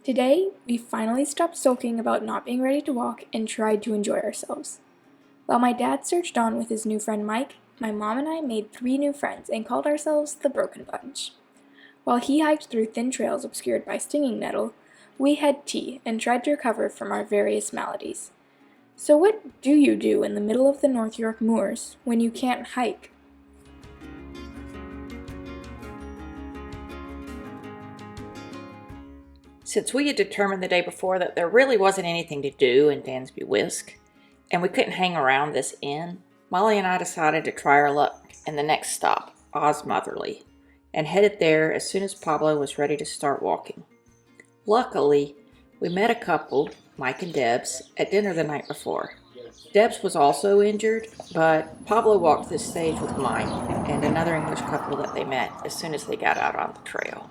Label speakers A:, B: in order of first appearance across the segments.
A: Today, we finally stopped sulking about not being ready to walk and tried to enjoy ourselves. While my dad searched on with his new friend Mike, my mom and I made 3 new friends and called ourselves the Broken Bunch. While he hiked through thin trails obscured by stinging nettle, we had tea and tried to recover from our various maladies. So what do you do in the middle of the North York moors when you can't hike?
B: Since we had determined the day before that there really wasn't anything to do in Danby Wiske, and we couldn't hang around this inn, Molly and I decided to try our luck in the next stop, Osmotherley, and headed there as soon as Pablo was ready to start walking. Luckily, we met a couple, Mike and Debs, at dinner the night before. Debs was also injured, but Pablo walked this stage with Mike and another English couple that they met as soon as they got out on the trail.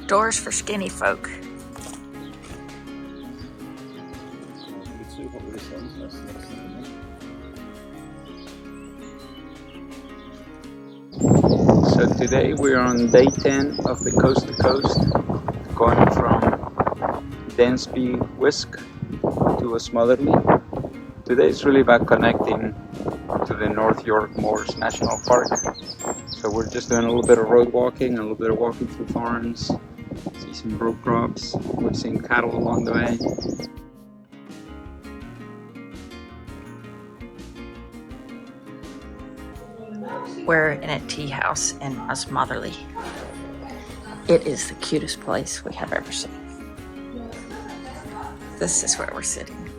B: Doors for skinny folk.
C: So today we're on day 10 of the coast to coast, going from Danby Wiske to Osmotherley. Today is really about connecting to the North York Moors National Park. So we're just doing a little bit of road walking, a little bit of walking through farms, see some row crops. We've seen cattle along the way.
B: We're in a tea house in Osmotherley. It is the cutest place we have ever seen. This is where we're sitting.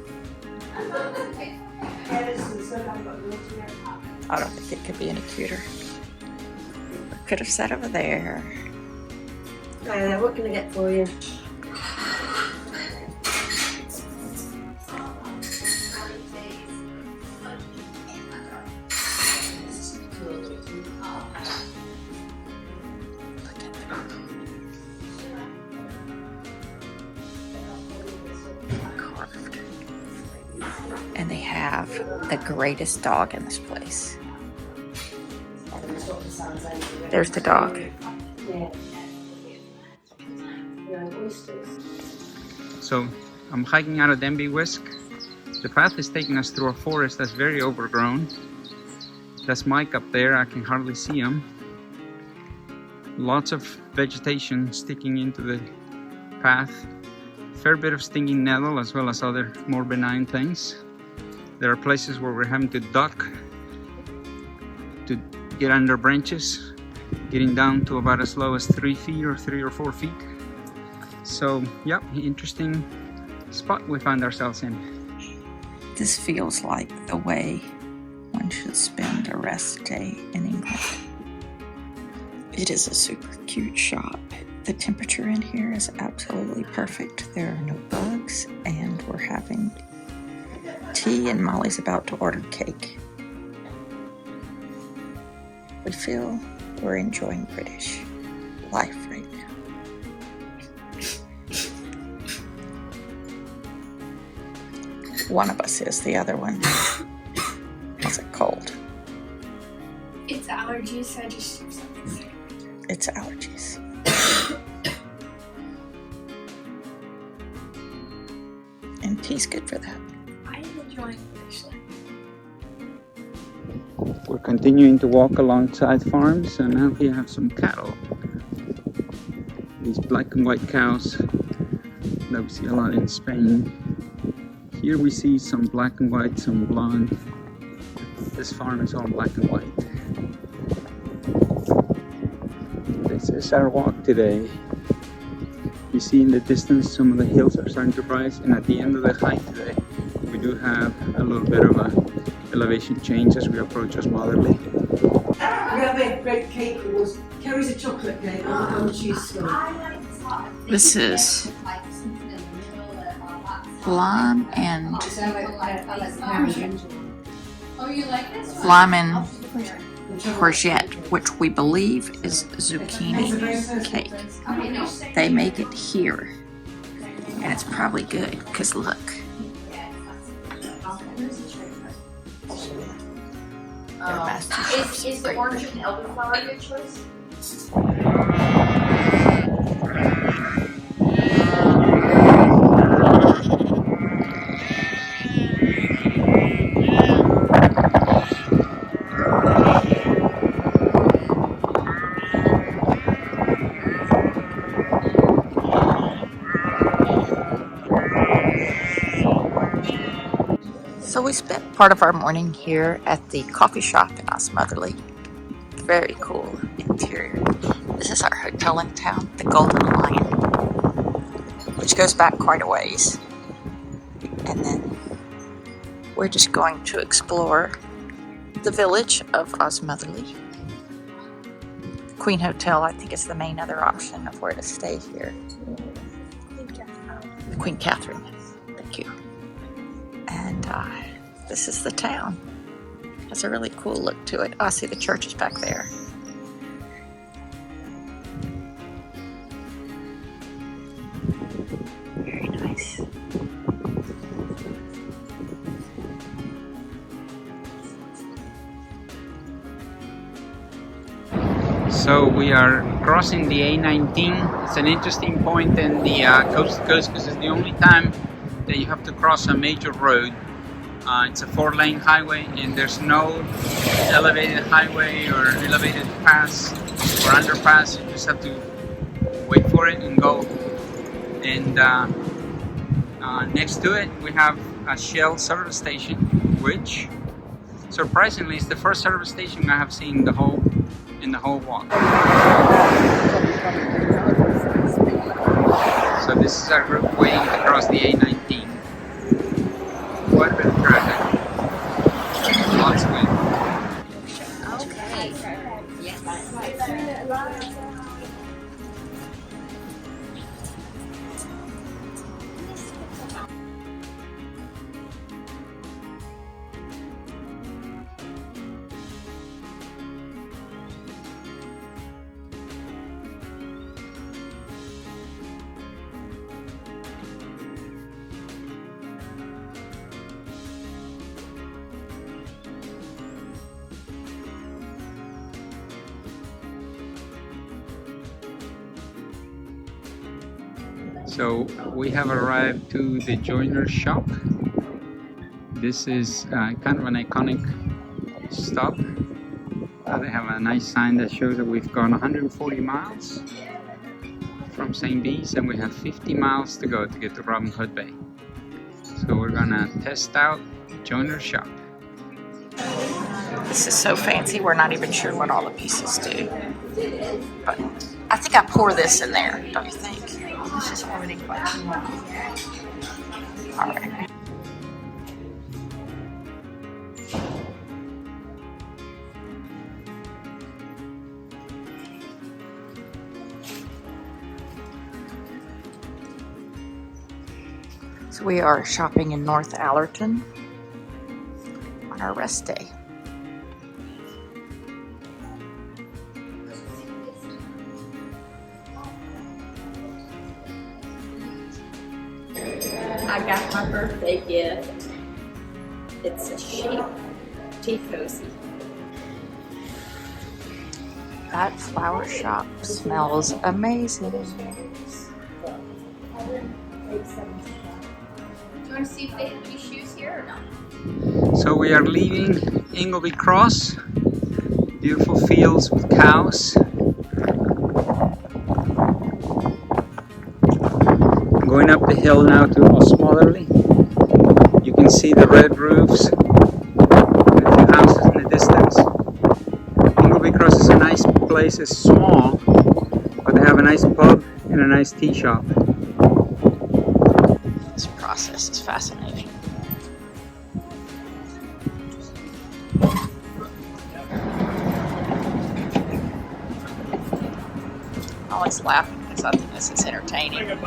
B: I don't think it could be any cuter. We could have sat over there.
D: What can I get for you?
B: Carved. And they have the greatest dog in this place. There's the dog.
C: So I'm hiking out of Danby Wiske. The path is taking us through a forest that's very overgrown. That's Mike up there, I can hardly see him. Lots of vegetation sticking into the path. Fair bit of stinging nettle as well as other more benign things. There are places where we're having to duck to get under branches, getting down to about as low as 3 feet or 3 or 4 feet. So, yep, interesting spot we find ourselves in.
B: This feels like the way one should spend a rest day in England. It is a super cute shop. The temperature in here is absolutely perfect. There are no bugs, and we're having tea, and Molly's about to order cake. We feel we're enjoying British life right now. One of us is, the other one has a cold.
A: It's allergies, I just took something sick.
B: It's allergies. And tea's good for that.
A: I am enjoying British life.
C: We're continuing to walk alongside farms, and now we have some cattle. These black and white cows that we see a lot in Spain. Here we see some black and white, some blonde. This farm is all black and white. This is our walk today. You see in the distance some of the hills are starting to rise, and at the end of the hike today we do have a little bit of a elevation change as we approach Osmotherley.
D: We have a great cake. It was Kerry's a chocolate cake and cheese scone.
B: This is lime and courgette, which we believe is zucchini cake. They make it here, and it's probably good because look.
E: Is the orange and elderflower a good choice?
B: So we spent part of our morning here at the coffee shop in Osmotherley. Very cool interior. This is our hotel in town, the Golden Lion, which goes back quite a ways. And then we're just going to explore the village of Osmotherley. Queen Hotel, I think, is the main other option of where to stay here. Queen Catherine. Thank you. And this is the town. It has a really cool look to it. I see the church is back there. Very nice.
C: So we are crossing the A19. It's an interesting point in the coast to coast because it's the only time that you have to cross a major road. It's a 4-lane highway and there's no elevated highway or elevated pass or underpass. You just have to wait for it and go. And next to it we have a Shell service station, which surprisingly is the first service station I have seen in the whole walk. So this is our group waiting to cross the A19. Quite a bit of traffic. Lots of wind.
B: Okay. Yes.
C: So we have arrived to the joiner's shop. This is kind of an iconic stop. They have a nice sign that shows that we've gone 140 miles from St. Bees and we have 50 miles to go to get to Robin Hood Bay. So we're gonna test out the joiner's shop.
B: This is so fancy, we're not even sure what all the pieces do. But I think I pour this in there, don't you think? This is already quite small. Alright. So we are shopping in North Allerton on our rest day.
E: I got my birthday gift. It's a sheep tea cozy.
B: That flower shop smells amazing.
E: Do you want to see if they have any shoes here or not?
C: So we are leaving Ingleby Cross. Beautiful fields with cows. Going up the hill now to Osmotherley. You can see the red roofs and a few houses in the distance. Ingleby Cross is a nice place. It's small, but they have a nice pub and a nice tea shop.
B: This process is fascinating. I'm always laughing because I think this is entertaining.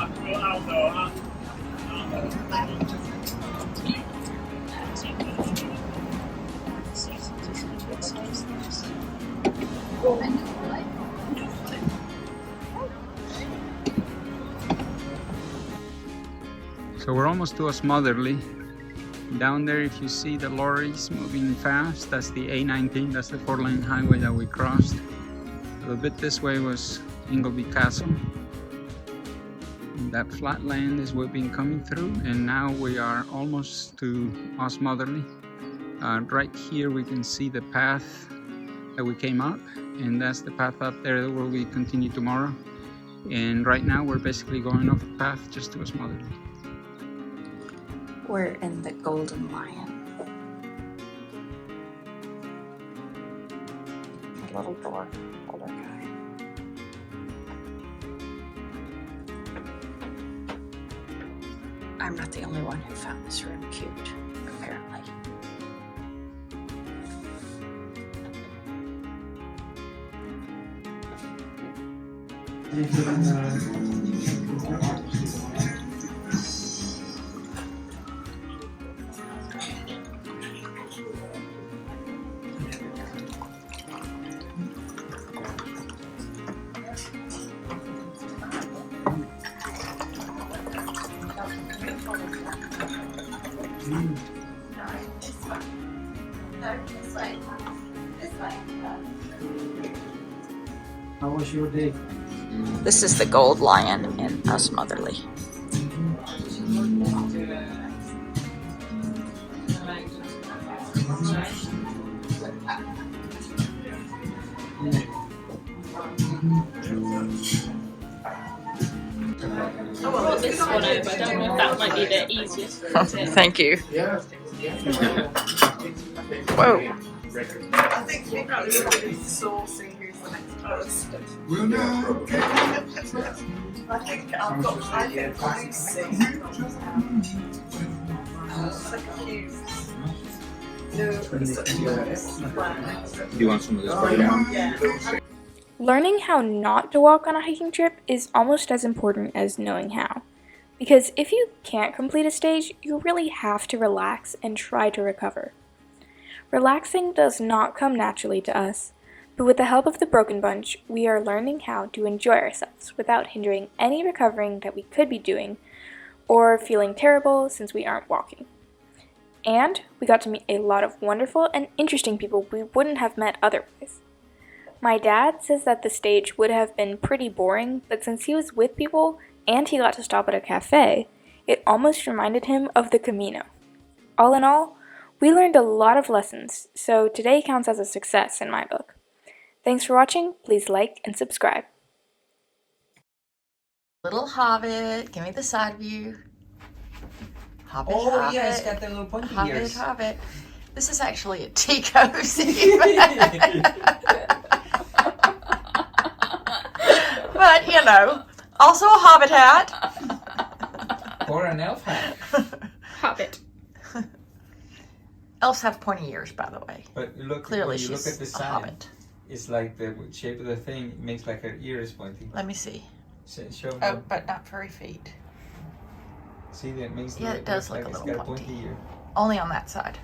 C: So we're almost to Osmotherley. Down there, if you see the lorries moving fast, that's the A19, that's the 4-lane highway that we crossed. A little bit this way was Ingleby Castle. That flat land is what we've been coming through, and now we are almost to Osmotherley. Right here we can see the path that we came up, and that's the path up there where we continue tomorrow. And right now we're basically going off the path just to Osmotherley.
B: We're in the Golden Lion. little door holder guy. I'm not the only one who found this room cute, apparently.
F: How was your day?
B: This is the gold lion in Osmotherley.
G: I brought this one over. I don't know if that might be the easiest for it.
B: Thank you. Whoa.
H: I think we probably need sourcing who's the next person. I think I've got Lucy. Like a few.
C: Do you want some of this?
H: Yeah.
A: Learning how not to walk on a hiking trip is almost as important as knowing how. Because if you can't complete a stage, you really have to relax and try to recover. Relaxing does not come naturally to us, but with the help of the Broken Bunch, we are learning how to enjoy ourselves without hindering any recovering that we could be doing or feeling terrible since we aren't walking. And we got to meet a lot of wonderful and interesting people we wouldn't have met otherwise. My dad says that the stage would have been pretty boring, but since he was with people and he got to stop at a cafe, it almost reminded him of the Camino. All in all, we learned a lot of lessons, so today counts as a success in my book. Thanks for watching, please like and subscribe.
B: Little hobbit, give me the side view. Hobbit,
F: Oh
B: hobbit,
F: yeah, it's got the little pointy
B: hobbit,
F: ears.
B: hobbit. This is actually a tea cozy. But, you know, also a hobbit hat.
F: Or an elf hat.
G: Habit.
B: Elves have pointy ears, by the way.
F: But look,
B: Clearly
F: when you look
B: she's
F: at the
B: a
F: sign,
B: hobbit.
F: it's like the shape of the thing makes like her ear is pointy.
B: Let me see.
F: Show me.
B: Oh, but not furry feet.
F: See, that makes
B: Yeah, it does
F: looks
B: look
F: like
B: a
F: it's
B: little
F: got a pointy
B: pointy.
F: ear.
B: Only on that side.